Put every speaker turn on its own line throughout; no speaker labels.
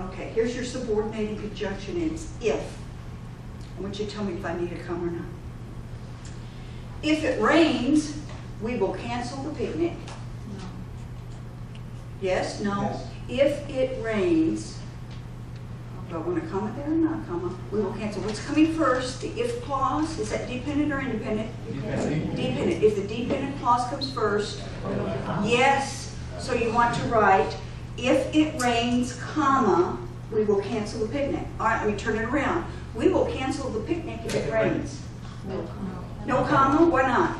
Okay, here's your subordinating conjunction. It's if. I want you to tell me if I need a comma or not. If it rains, we will cancel the picnic.
No.
Yes? No? If it rains, do I want a comma there or not a comma? We will cancel. What's coming first? The if clause? Is that dependent or independent?
Dependent.
Dependent. If the dependent clause comes first, yes. So you want to write, if it rains, comma, we will cancel the picnic. All right, let me turn it around. We will cancel the picnic if it rains.
No.
No comma? Why not?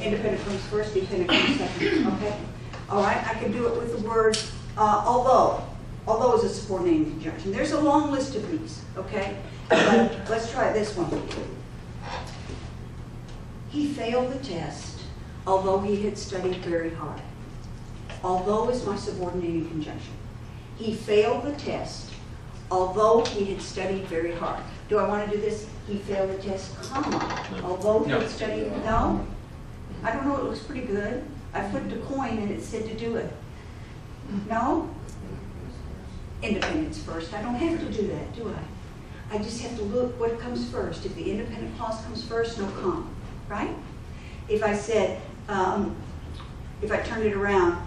Independent comes first, dependent comes second. Okay. All right, I can do it with the word although. Although is a subordinating conjunction. There's a long list of these, okay? But let's try this one. He failed the test, although he had studied very hard. Although is my subordinating conjunction. He failed the test, although he had studied very hard. Do I want to do this? He failed the test, comma, although he had studied, no? I don't know, it looks pretty good. I flipped a coin and it said to do it. No? Independence first. I don't have to do that, do I? I just have to look what comes first. If the independent clause comes first, no comma, right? If I said, if I turned it around,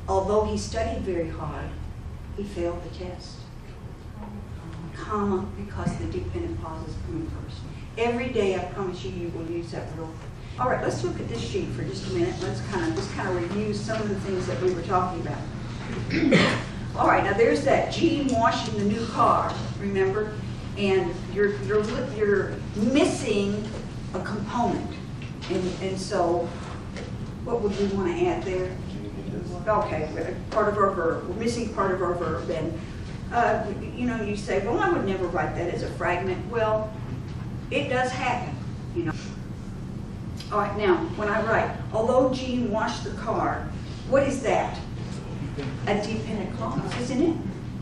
although he studied very hard, he failed the test. Comma, because the dependent clause is coming first. Every day, I promise you, you will use that rule. All right, let's look at this sheet for just a minute. Let's just kind of review some of the things that we were talking about. All right, now there's that Jean washing the new car, remember? And you're missing a component. And so, what would we want to add there? Okay, part of our verb. We're missing part of our verb. And, you know, you say, well, I would never write that as a fragment. Well, it does happen, you know. All right, now, when I write, although Jean washed the car, what is that? A dependent clause, isn't it?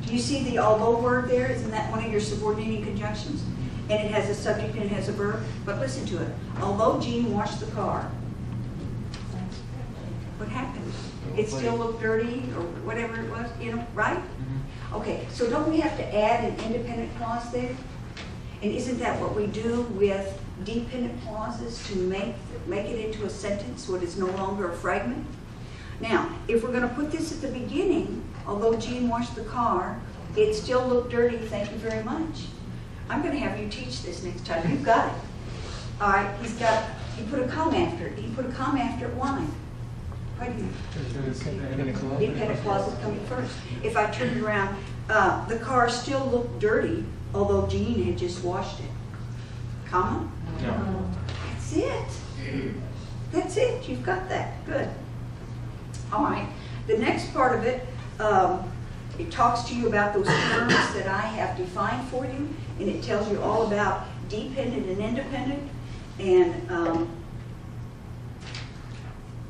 Do you see the although word there? Isn't that one of your subordinating conjunctions? And it has a subject and it has a verb. But listen to it. Although Jean washed the car, what happened? It still looked dirty or whatever it was, you know, right? Okay, so don't we have to add an independent clause there? And isn't that what we do with dependent clauses to make it into a sentence so it is no longer a fragment? Now, if we're going to put this at the beginning, although Jean washed the car, it still looked dirty, thank you very much. I'm going to have you teach this next time. You've got it. All right, he put a comma after it. He put a comma after it. Why? Why do you? Dependent clause is coming first. If I turned it around, the car still looked dirty, although Jean had just washed it. Comma?
No.
That's it. That's it. You've got that. Good. All right. The next part of it, it talks to you about those terms that I have defined for you, and it tells you all about dependent and independent, and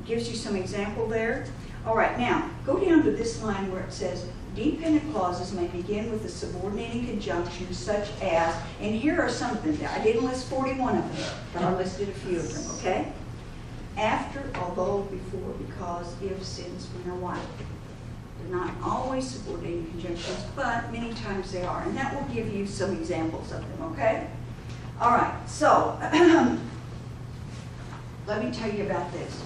gives you some example there. All right, now, go down to this line where it says, dependent clauses may begin with a subordinating conjunction such as, and here are some of them. I didn't list 41 of them, but I listed a few of them, okay? After, although, before, because, if, since, when, or why. They're not always subordinating conjunctions, but many times they are. And that will give you some examples of them, okay? All right, so let me tell you about this.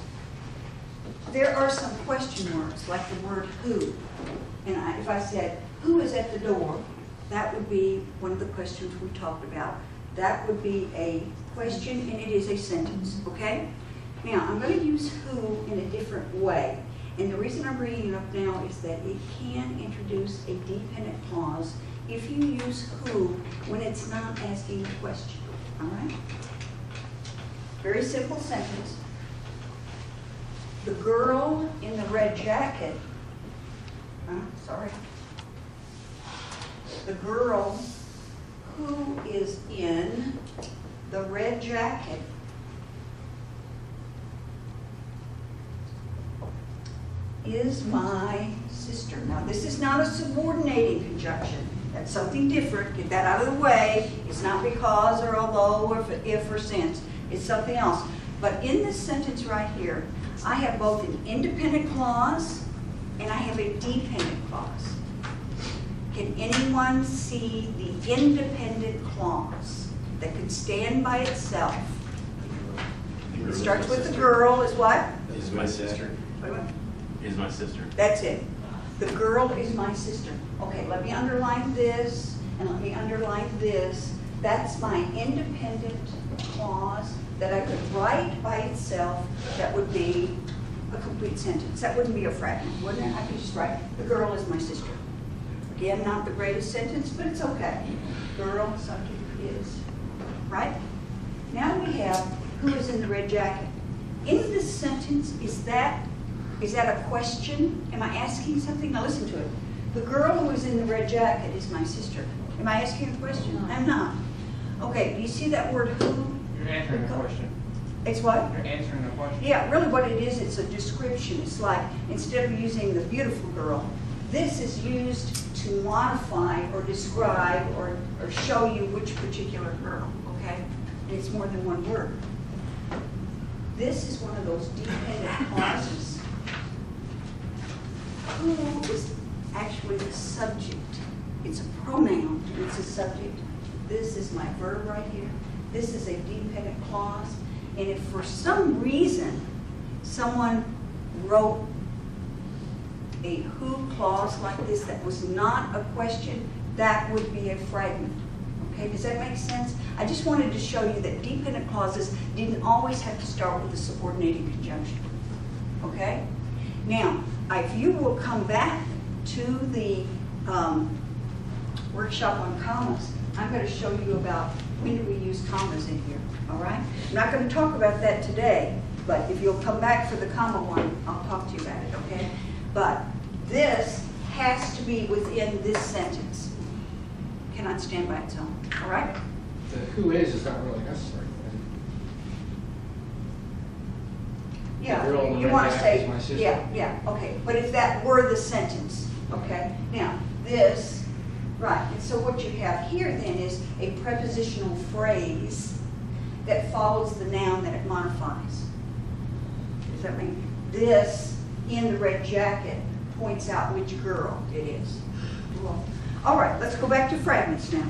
There are some question marks, like the word who. And if I said, who is at the door, that would be one of the questions we talked about. That would be a question, and it is a sentence, okay? Now, I'm going to use who in a different way. And the reason I'm bringing it up now is that it can introduce a dependent clause if you use who when it's not asking a question, all right? Very simple sentence. The girl in the red jacket, the girl who is in the red jacket is my sister. Now, this is not a subordinating conjunction. That's something different. Get that out of the way. It's not because or although or if or since. It's something else. But in this sentence right here, I have both an independent clause and I have a dependent clause. Can anyone see the independent clause that could stand by itself? It starts with the girl is what?
Is my sister.
What?
Is my sister.
That's it. The girl is my sister. Okay, let me underline this, and let me underline this. That's my independent clause that I could write by itself that would be a complete sentence. That wouldn't be a fragment, wouldn't it? I could just write, the girl is my sister. Again, not the greatest sentence, but it's okay. Girl, subject is, right? Now we have, who is in the red jacket? In this sentence, is that a question? Am I asking something? Now listen to it. The girl who is in the red jacket is my sister. Am I asking a question? I'm not. Okay, do you see that word who?
You're answering a question.
It's what?
You're answering a question.
Yeah, really what it is, it's a description. It's like, instead of using the beautiful girl, this is used to modify or describe or show you which particular girl, okay? And it's more than one word. This is one of those dependent clauses. Who is actually the subject? It's a pronoun, it's a subject. This is my verb right here. This is a dependent clause. And if for some reason someone wrote a who clause like this that was not a question, that would be a fragment. Okay, does that make sense? I just wanted to show you that dependent clauses didn't always have to start with a subordinating conjunction. Okay? Now, if you will come back to the workshop on commas, I'm going to show you about when do we use commas in here, all right? I'm not going to talk about that today, but if you'll come back for the comma one, I'll talk to you about it, okay? But this has to be within this sentence. Cannot stand by its own, all right?
The who is not really necessary.
Yeah,
The girl in the
you
red
want to
jacket
say,
is my sister.
yeah, okay. But if that were the sentence, okay? Now, this, right, and so what you have here then is a prepositional phrase that follows the noun that it modifies. Does that mean this in the red jacket points out which girl it is? Cool. All right, let's go back to fragments now.